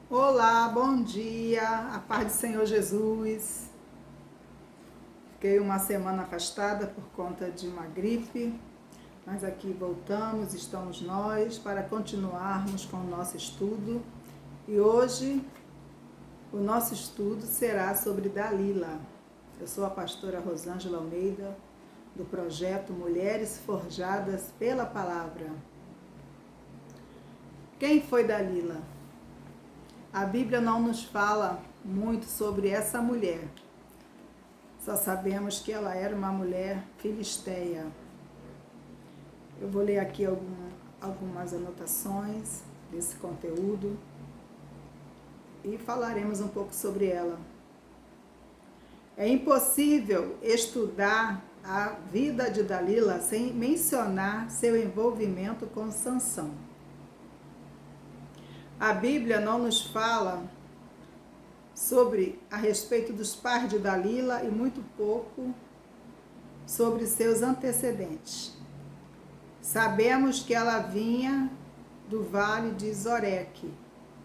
Olá, bom dia, a paz do Senhor Jesus. Fiquei uma semana afastada por conta de uma gripe, mas aqui voltamos, estamos nós para continuarmos com o nosso estudo. E hoje o nosso estudo será sobre Dalila. Eu sou a pastora Rosângela Almeida, do projeto Mulheres Forjadas pela Palavra. Quem foi Dalila? A Bíblia não nos fala muito sobre essa mulher. Só sabemos que ela era uma mulher filisteia. Eu vou ler aqui algumas anotações desse conteúdo e falaremos um pouco sobre ela. É impossível estudar a vida de Dalila sem mencionar seu envolvimento com Sansão. A Bíblia não nos fala a respeito dos pais de Dalila e muito pouco sobre seus antecedentes. Sabemos que ela vinha do vale de Zoreque,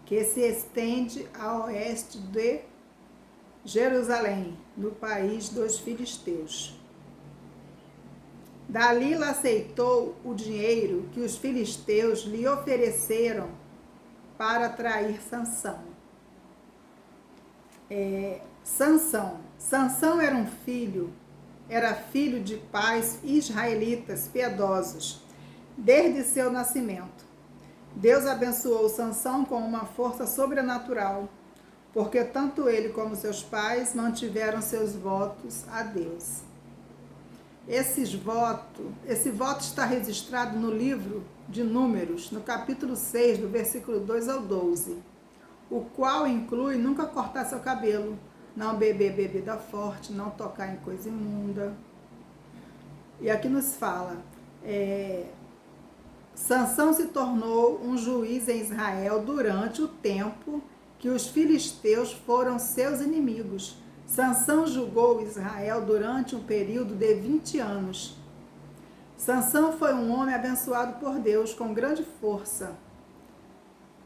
que se estende a oeste de Jerusalém, no país dos filisteus. Dalila aceitou o dinheiro que os filisteus lhe ofereceram para atrair Sansão. Sansão era filho de pais israelitas piedosos, desde seu nascimento. Deus abençoou Sansão com uma força sobrenatural, porque tanto ele como seus pais mantiveram seus votos a Deus. Esse voto está registrado no livro de Números, no capítulo 6, do versículo 2 ao 12, o qual inclui nunca cortar seu cabelo, não beber bebida forte, não tocar em coisa imunda. E aqui nos fala, Sansão se tornou um juiz em Israel durante o tempo que os filisteus foram seus inimigos. Sansão julgou Israel durante um período de 20 anos. Sansão foi um homem abençoado por Deus com grande força.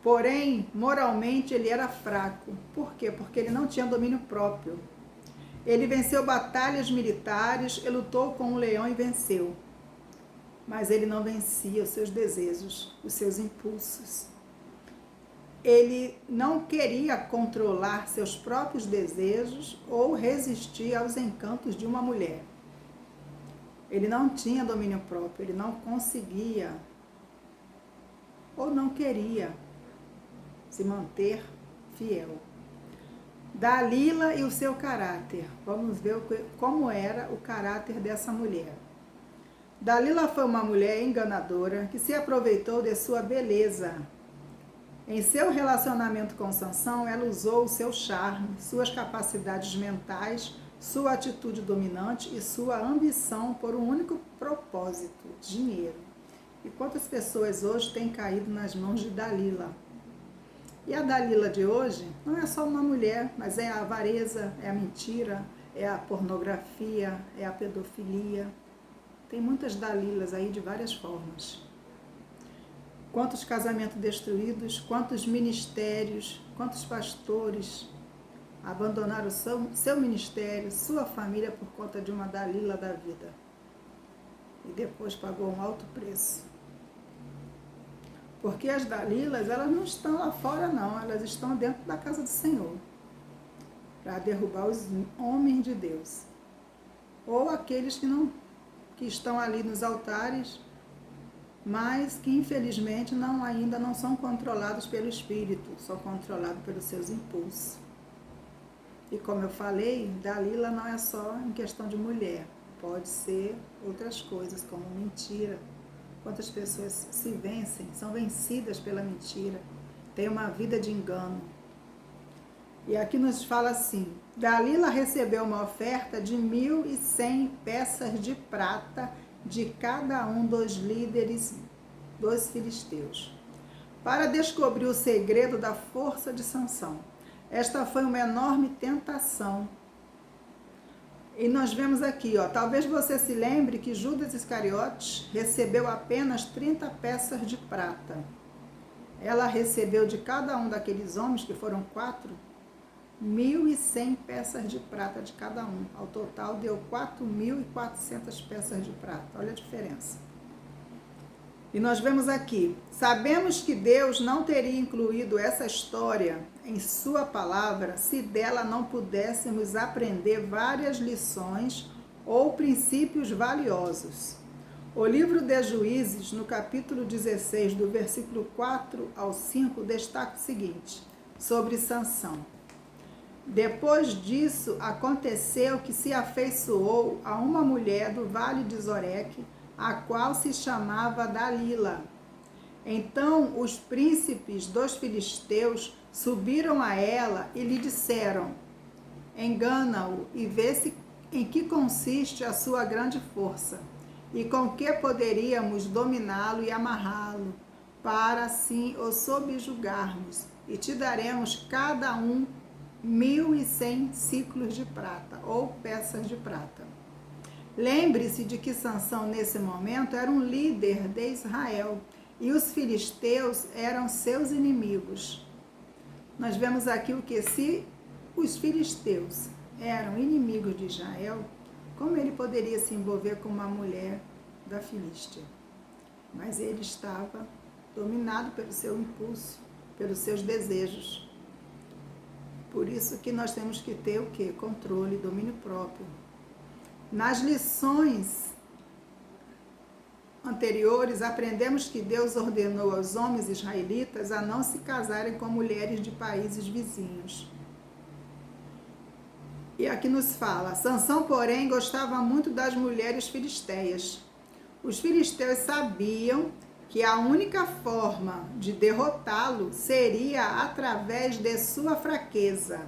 Porém, moralmente ele era fraco. Por quê? Porque ele não tinha domínio próprio. Ele venceu batalhas militares e lutou com um leão e venceu. Mas ele não vencia os seus desejos, os seus impulsos. Ele não queria controlar seus próprios desejos ou resistir aos encantos de uma mulher. Ele não tinha domínio próprio, ele não conseguia ou não queria se manter fiel. Dalila e o seu caráter. Vamos ver como era o caráter dessa mulher. Dalila foi uma mulher enganadora que se aproveitou de sua beleza. Em seu relacionamento com Sansão, ela usou o seu charme, suas capacidades mentais, sua atitude dominante e sua ambição por um único propósito: dinheiro. E quantas pessoas hoje têm caído nas mãos de Dalila? E a Dalila de hoje não é só uma mulher, mas é a avareza, é a mentira, é a pornografia, é a pedofilia. Tem muitas Dalilas aí de várias formas. Quantos casamentos destruídos, quantos ministérios, quantos pastores abandonaram seu ministério, sua família por conta de uma Dalila da vida. E depois pagou um alto preço. Porque as Dalilas, elas não estão lá fora não, elas estão dentro da casa do Senhor. Para derrubar os homens de Deus. Ou aqueles que estão ali nos altares, mas que infelizmente ainda não são controlados pelo Espírito, são controlados pelos seus impulsos. E como eu falei, Dalila não é só em questão de mulher, pode ser outras coisas, como mentira. Quantas pessoas se vencem, são vencidas pela mentira, têm uma vida de engano. E aqui nos fala assim: Dalila recebeu uma oferta de 1.100 peças de prata de cada um dos líderes dos filisteus, para descobrir o segredo da força de Sansão. Esta foi uma enorme tentação. E nós vemos aqui, talvez você se lembre que Judas Iscariotes recebeu apenas 30 peças de prata. ela recebeu de cada um daqueles homens, que foram 4, 1.100 peças de prata de cada um. Ao total deu 4.400 peças de prata. Olha a diferença. E nós vemos aqui, sabemos que Deus não teria incluído essa história em sua palavra se dela não pudéssemos aprender várias lições ou princípios valiosos. O livro de Juízes, no capítulo 16, do versículo 4 ao 5, destaca o seguinte, sobre Sansão. Depois disso, aconteceu que se afeiçoou a uma mulher do vale de Zoreque, a qual se chamava Dalila. Então os príncipes dos filisteus subiram a ela e lhe disseram, engana-o e vê se em que consiste a sua grande força, e com que poderíamos dominá-lo e amarrá-lo, para assim o subjugarmos, e te daremos cada um 1.100 ciclos de prata, ou peças de prata. Lembre-se de que Sansão, nesse momento, era um líder de Israel, e os filisteus eram seus inimigos. Nós vemos aqui o que? Se os filisteus eram inimigos de Israel, como ele poderia se envolver com uma mulher da Filístia? Mas ele estava dominado pelo seu impulso, pelos seus desejos. Por isso que nós temos que ter o quê? Controle, domínio próprio. Nas lições anteriores, aprendemos que Deus ordenou aos homens israelitas a não se casarem com mulheres de países vizinhos. E aqui nos fala, Sansão, porém, gostava muito das mulheres filisteias. Os filisteus sabiam que a única forma de derrotá-lo seria através de sua fraqueza.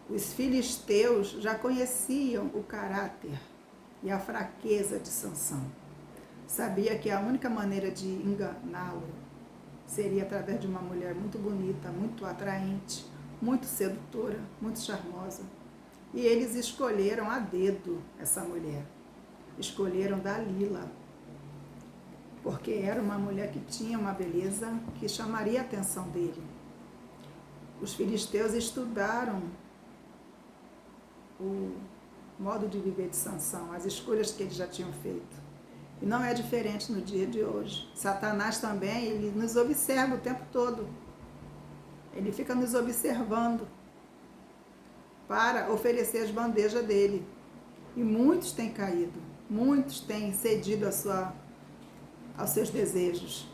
Os filisteus já conheciam o caráter e a fraqueza de Sansão. Sabia que a única maneira de enganá-lo seria através de uma mulher muito bonita, muito atraente, muito sedutora, muito charmosa. E eles escolheram a dedo essa mulher. Escolheram Dalila, porque era uma mulher que tinha uma beleza que chamaria a atenção dele. Os filisteus estudaram o modo de viver de Sansão, as escolhas que eles já tinham feito. E não é diferente no dia de hoje. Satanás também, ele nos observa o tempo todo. Ele fica nos observando para oferecer as bandejas dele. E muitos têm caído, muitos têm cedido aos seus desejos.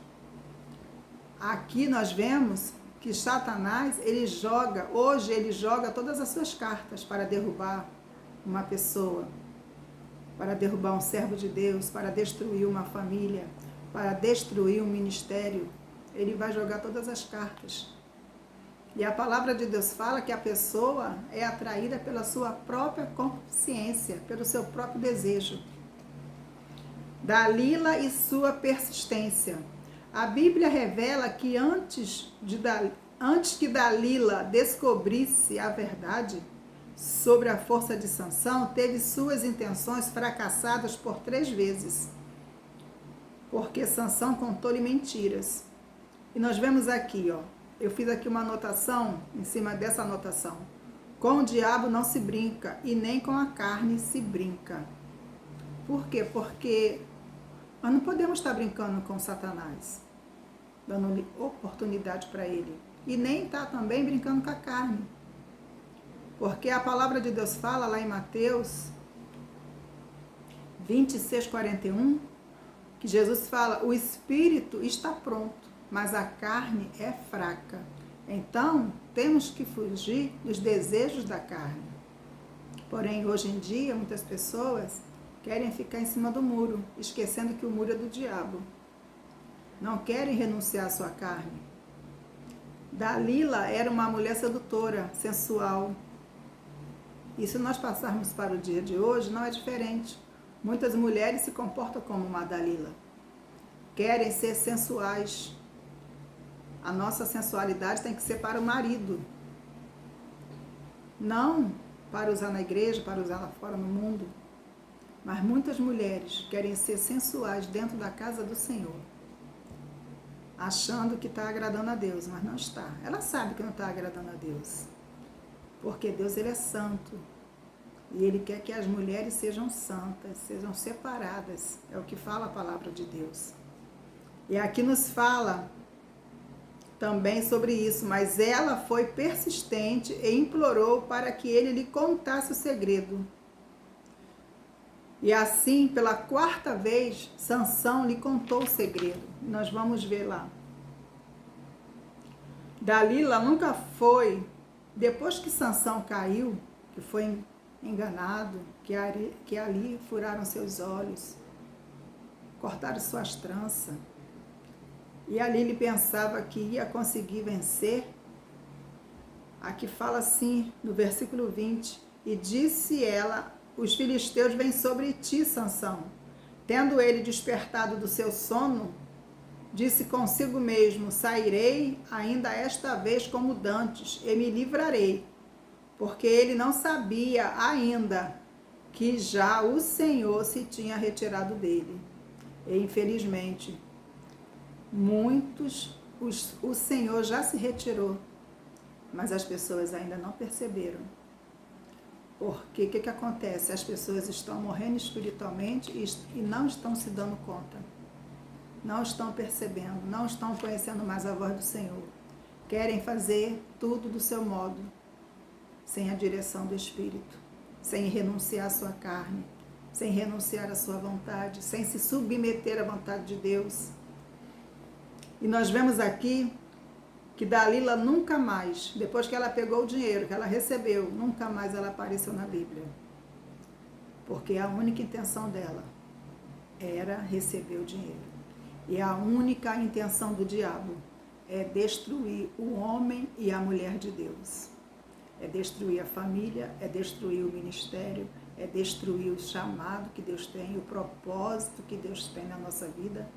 Aqui nós vemos que Satanás, hoje ele joga todas as suas cartas para derrubar uma pessoa, para derrubar um servo de Deus, para destruir uma família, para destruir um ministério. Ele vai jogar todas as cartas. E a palavra de Deus fala que a pessoa é atraída pela sua própria consciência, pelo seu próprio desejo. Dalila e sua persistência. A Bíblia revela que antes que Dalila descobrisse a verdade sobre a força de Sansão, teve suas intenções fracassadas por 3 vezes, porque Sansão contou-lhe mentiras. E nós vemos aqui, eu fiz aqui uma anotação em cima dessa anotação. Com o diabo não se brinca e nem com a carne se brinca. Por quê? Porque nós não podemos estar brincando com Satanás, dando oportunidade para ele. E nem estar também brincando com a carne. Porque a palavra de Deus fala lá em Mateus 26:41, que Jesus fala, o espírito está pronto, mas a carne é fraca. Então, temos que fugir dos desejos da carne. Porém, hoje em dia, muitas pessoas querem ficar em cima do muro, esquecendo que o muro é do diabo. Não querem renunciar à sua carne. Dalila era uma mulher sedutora, sensual. E se nós passarmos para o dia de hoje, não é diferente. Muitas mulheres se comportam como uma Dalila. Querem ser sensuais. A nossa sensualidade tem que ser para o marido. Não para usar na igreja, para usar lá fora no mundo. Mas muitas mulheres querem ser sensuais dentro da casa do Senhor. achando que está agradando a Deus, mas não está. Ela sabe que não está agradando a Deus, porque Deus, ele é santo, e ele quer que as mulheres sejam santas, sejam separadas, é o que fala a palavra de Deus. E aqui nos fala também sobre isso, mas ela foi persistente e implorou para que ele lhe contasse o segredo. E assim, pela quarta vez, Sansão lhe contou o segredo. Nós vamos ver lá. Dalila nunca foi, depois que Sansão caiu, que foi enganado, que ali furaram seus olhos, cortaram suas tranças, e ali ele pensava que ia conseguir vencer. Aqui fala assim, no versículo 20, e disse ela: os filisteus vêm sobre ti, Sansão. Tendo ele despertado do seu sono, disse consigo mesmo: sairei ainda esta vez como dantes, e me livrarei. Porque ele não sabia ainda que já o Senhor se tinha retirado dele. E infelizmente, o Senhor já se retirou, mas as pessoas ainda não perceberam. Porque o que acontece? As pessoas estão morrendo espiritualmente e não estão se dando conta. Não estão percebendo, não estão conhecendo mais a voz do Senhor. Querem fazer tudo do seu modo, sem a direção do Espírito, sem renunciar à sua carne, sem renunciar à sua vontade, sem se submeter à vontade de Deus. E nós vemos aqui que Dalila nunca mais, depois que ela pegou o dinheiro, que ela recebeu, nunca mais ela apareceu na Bíblia. Porque a única intenção dela era receber o dinheiro. E a única intenção do diabo é destruir o homem e a mulher de Deus. É destruir a família, é destruir o ministério, é destruir o chamado que Deus tem, o propósito que Deus tem na nossa vida.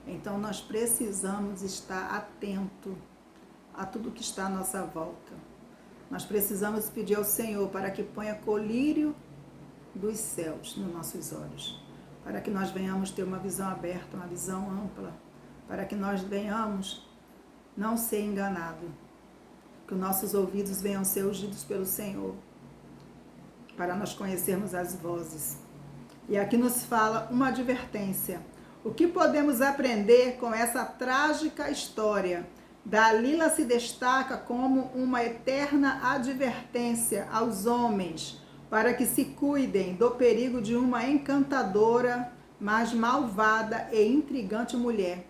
Então nós precisamos estar atento a tudo que está à nossa volta. Nós precisamos pedir ao Senhor para que ponha colírio dos céus nos nossos olhos, para que nós venhamos ter uma visão aberta, uma visão ampla, para que nós venhamos não ser enganados, que os nossos ouvidos venham ser ungidos pelo Senhor, para nós conhecermos as vozes. E aqui nos fala uma advertência. O que podemos aprender com essa trágica história? Dalila se destaca como uma eterna advertência aos homens para que se cuidem do perigo de uma encantadora, mas malvada e intrigante mulher.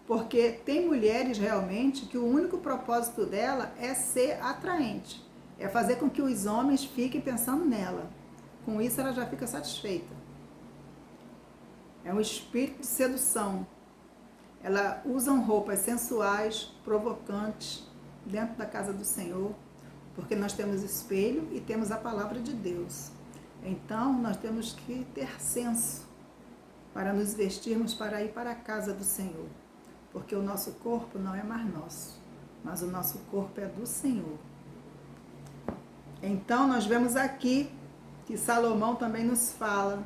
Porque tem mulheres realmente que o único propósito dela é ser atraente, é fazer com que os homens fiquem pensando nela. Com isso ela já fica satisfeita. É um espírito de sedução. Elas usam roupas sensuais, provocantes, dentro da casa do Senhor, porque nós temos espelho e temos a palavra de Deus. Então, nós temos que ter senso para nos vestirmos para ir para a casa do Senhor, porque o nosso corpo não é mais nosso, mas o nosso corpo é do Senhor. Então, nós vemos aqui que Salomão também nos fala.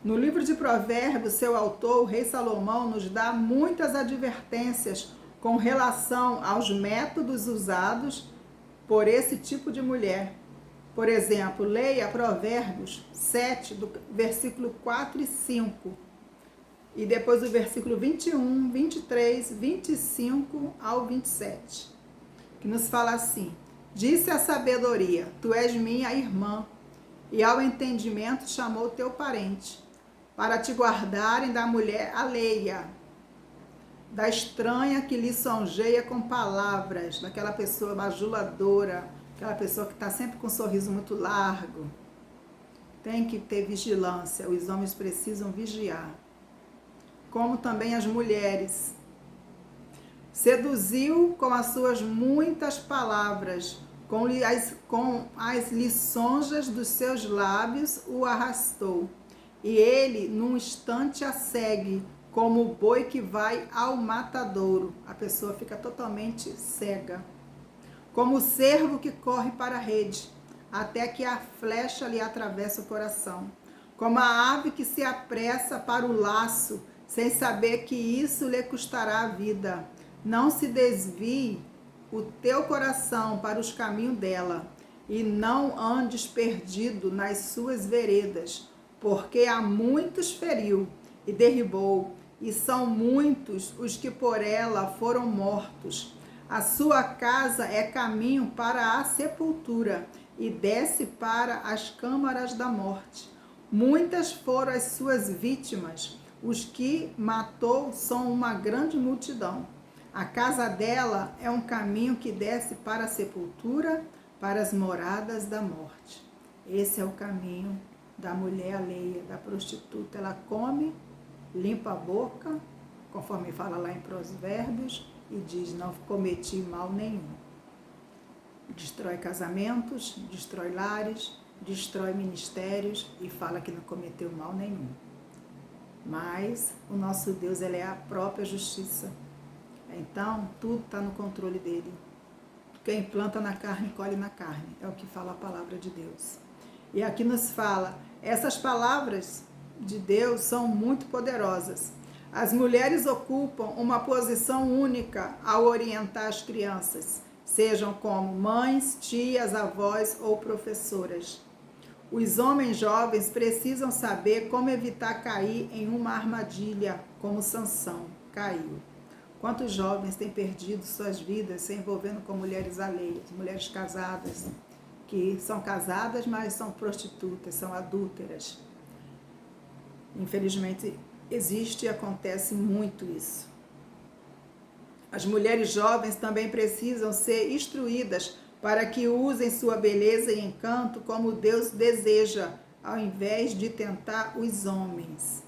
No livro de Provérbios, seu autor, o rei Salomão, nos dá muitas advertências com relação aos métodos usados por esse tipo de mulher. Por exemplo, leia Provérbios 7, do versículo 4 e 5, e depois o versículo 21, 23, 25 ao 27, que nos fala assim: disse a sabedoria, tu és minha irmã, e ao entendimento chamou teu parente, para te guardarem da mulher alheia, da estranha que lisonjeia com palavras, daquela pessoa bajuladora, aquela pessoa que está sempre com um sorriso muito largo. Tem que ter vigilância, os homens precisam vigiar. Como também as mulheres. Seduziu com as suas muitas palavras, com as lisonjas dos seus lábios o arrastou. E ele, num instante, a segue, como o boi que vai ao matadouro. A pessoa fica totalmente cega. Como o cervo que corre para a rede, até que a flecha lhe atravessa o coração. Como a ave que se apressa para o laço, sem saber que isso lhe custará a vida. Não se desvie o teu coração para os caminhos dela, e não andes perdido nas suas veredas, porque há muitos feriu e derribou, e são muitos os que por ela foram mortos. A sua casa é caminho para a sepultura, e desce para as câmaras da morte. Muitas foram as suas vítimas, os que matou são uma grande multidão. A casa dela é um caminho que desce para a sepultura, para as moradas da morte. Esse é o caminho da mulher alheia, da prostituta. Ela come, limpa a boca, conforme fala lá em Provérbios, e diz: não cometi mal nenhum. Destrói casamentos, destrói lares, destrói ministérios e fala que não cometeu mal nenhum. Mas o nosso Deus, ele é a própria justiça. Então, tudo está no controle dele. Quem planta na carne, colhe na carne. É o que fala a palavra de Deus. E aqui nos fala, essas palavras de Deus são muito poderosas. As mulheres ocupam uma posição única ao orientar as crianças, sejam como mães, tias, avós ou professoras. Os homens jovens precisam saber como evitar cair em uma armadilha, como Sansão caiu. Quantos jovens têm perdido suas vidas se envolvendo com mulheres alheias, mulheres casadas, que são casadas, mas são prostitutas, são adúlteras. Infelizmente, existe e acontece muito isso. As mulheres jovens também precisam ser instruídas para que usem sua beleza e encanto como Deus deseja, ao invés de tentar os homens.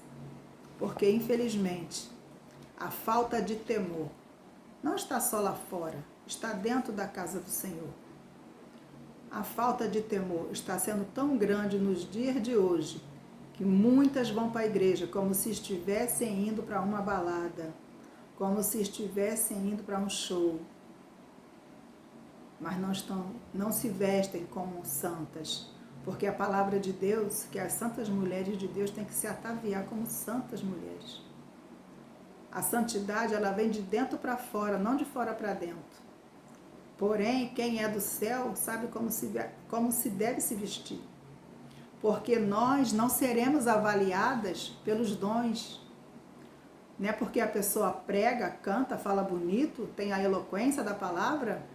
Porque, infelizmente, a falta de temor não está só lá fora, está dentro da casa do Senhor. A falta de temor está sendo tão grande nos dias de hoje, que muitas vão para a igreja como se estivessem indo para uma balada, como se estivessem indo para um show, mas não se vestem como santas, porque a palavra de Deus, que as santas mulheres de Deus têm que se ataviar como santas mulheres. A santidade, ela vem de dentro para fora, não de fora para dentro. Porém, quem é do céu sabe como se deve se vestir. Porque nós não seremos avaliadas pelos dons. Não é porque a pessoa prega, canta, fala bonito, tem a eloquência da palavra.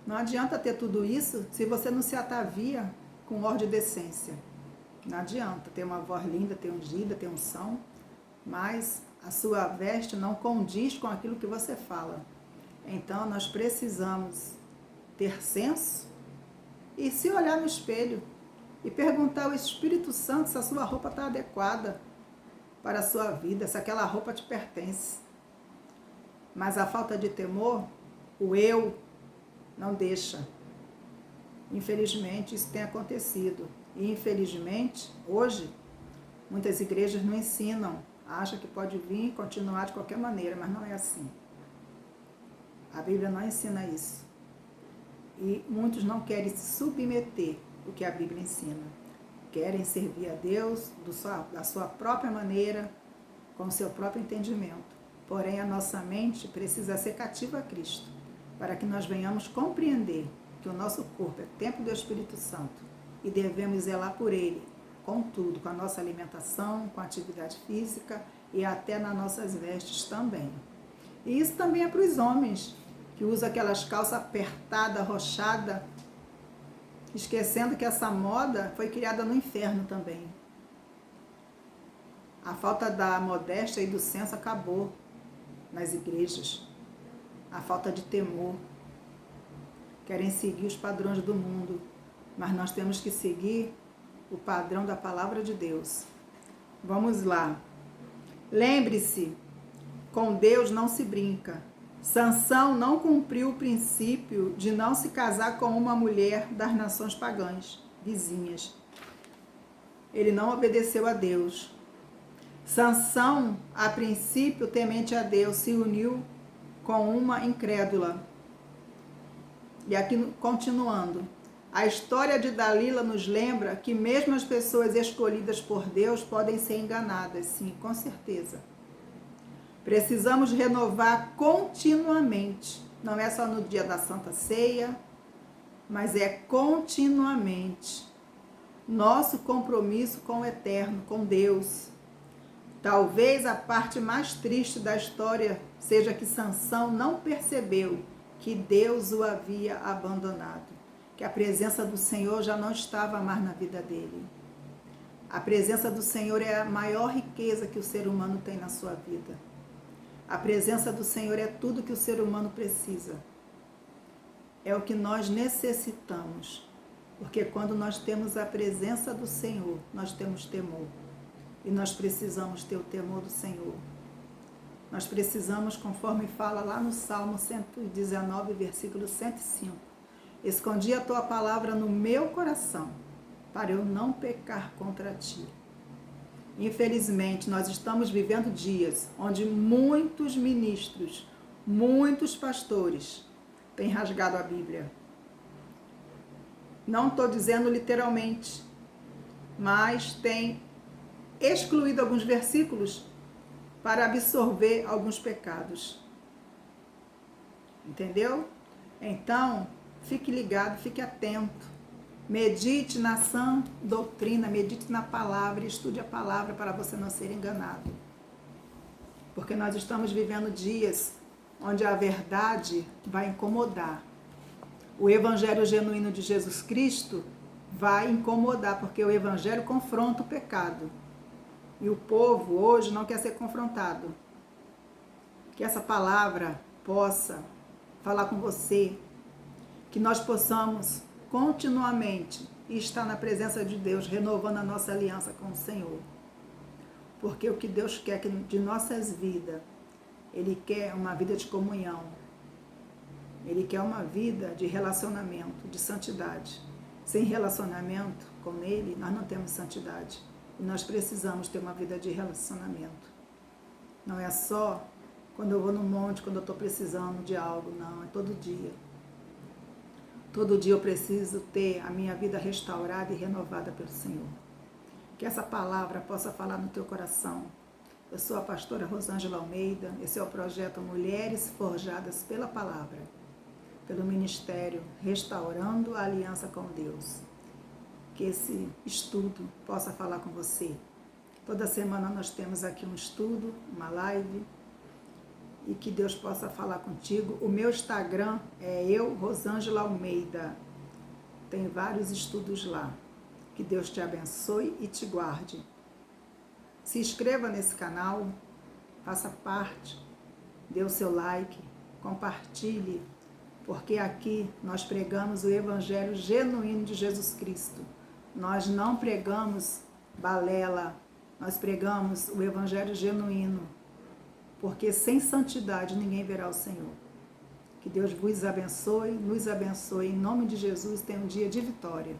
Não adianta ter tudo isso se você não se atavia com ordem e decência. Não adianta ter uma voz linda, ter ungida, ter unção, mas a sua veste não condiz com aquilo que você fala. Então, nós precisamos ter senso e se olhar no espelho e perguntar ao Espírito Santo se a sua roupa está adequada para a sua vida, se aquela roupa te pertence. Mas a falta de temor, o eu, não deixa. Infelizmente, isso tem acontecido. E, infelizmente, hoje, muitas igrejas não ensinam. Acham que pode vir e continuar de qualquer maneira, mas não é assim. A Bíblia não ensina isso. E muitos não querem se submeter ao que a Bíblia ensina. Querem servir a Deus da sua própria maneira, com o seu próprio entendimento. Porém, a nossa mente precisa ser cativa a Cristo, para que nós venhamos compreender que o nosso corpo é templo do Espírito Santo e devemos zelar por ele, com tudo, com a nossa alimentação, com a atividade física e até nas nossas vestes também. E isso também é para os homens, que usam aquelas calças apertadas, arrochadas, esquecendo que essa moda foi criada no inferno também. A falta da modéstia e do senso acabou nas igrejas. A falta de temor. Querem seguir os padrões do mundo, mas nós temos que seguir o padrão da palavra de Deus. Vamos lá. Lembre-se, com Deus não se brinca. Sansão não cumpriu o princípio de não se casar com uma mulher das nações pagãs, vizinhas. Ele não obedeceu a Deus. Sansão, a princípio temente a Deus, se uniu com uma incrédula. E aqui continuando. A história de Dalila nos lembra que mesmo as pessoas escolhidas por Deus podem ser enganadas, sim, com certeza. Precisamos renovar continuamente. Não é só no dia da Santa Ceia, mas é continuamente. Nosso compromisso com o Eterno, com Deus. Talvez a parte mais triste da história seja que Sansão não percebeu que Deus o havia abandonado, que a presença do Senhor já não estava mais na vida dele. A presença do Senhor é a maior riqueza que o ser humano tem na sua vida. A presença do Senhor é tudo que o ser humano precisa. É o que nós necessitamos. Porque quando nós temos a presença do Senhor, nós temos temor. E nós precisamos ter o temor do Senhor. Nós precisamos, conforme fala lá no Salmo 119, versículo 105. Escondi a tua palavra no meu coração, para eu não pecar contra ti. Infelizmente, nós estamos vivendo dias onde muitos ministros, muitos pastores têm rasgado a Bíblia. Não estou dizendo literalmente, mas têm excluído alguns versículos para absorver alguns pecados. Entendeu? Então, fique ligado, fique atento. Medite na sã doutrina, medite na palavra, estude a palavra para você não ser enganado. Porque nós estamos vivendo dias onde a verdade vai incomodar. O evangelho genuíno de Jesus Cristo vai incomodar, porque o evangelho confronta o pecado. E o povo hoje não quer ser confrontado. Que essa palavra possa falar com você, que nós possamos continuamente estar na presença de Deus, renovando a nossa aliança com o Senhor. Porque o que Deus quer de nossas vidas, Ele quer uma vida de comunhão. Ele quer uma vida de relacionamento, de santidade. Sem relacionamento com Ele, nós não temos santidade. E nós precisamos ter uma vida de relacionamento. Não é só quando eu vou no monte, quando eu estou precisando de algo, não. É todo dia. Todo dia eu preciso ter a minha vida restaurada e renovada pelo Senhor. Que essa palavra possa falar no teu coração. Eu sou a pastora Rosângela Almeida. Esse é o projeto Mulheres Forjadas pela Palavra. Pelo ministério Restaurando a Aliança com Deus. Que esse estudo possa falar com você. Toda semana nós temos aqui um estudo, uma live. E que Deus possa falar contigo. O meu Instagram é Rosângela Almeida. Tem vários estudos lá. Que Deus te abençoe e te guarde. Se inscreva nesse canal, faça parte, dê o seu like, compartilhe, porque aqui nós pregamos o Evangelho genuíno de Jesus Cristo. Nós não pregamos balela, nós pregamos o Evangelho genuíno. Porque sem santidade ninguém verá o Senhor. Que Deus vos abençoe, nos abençoe. Em nome de Jesus, tenha um dia de vitória.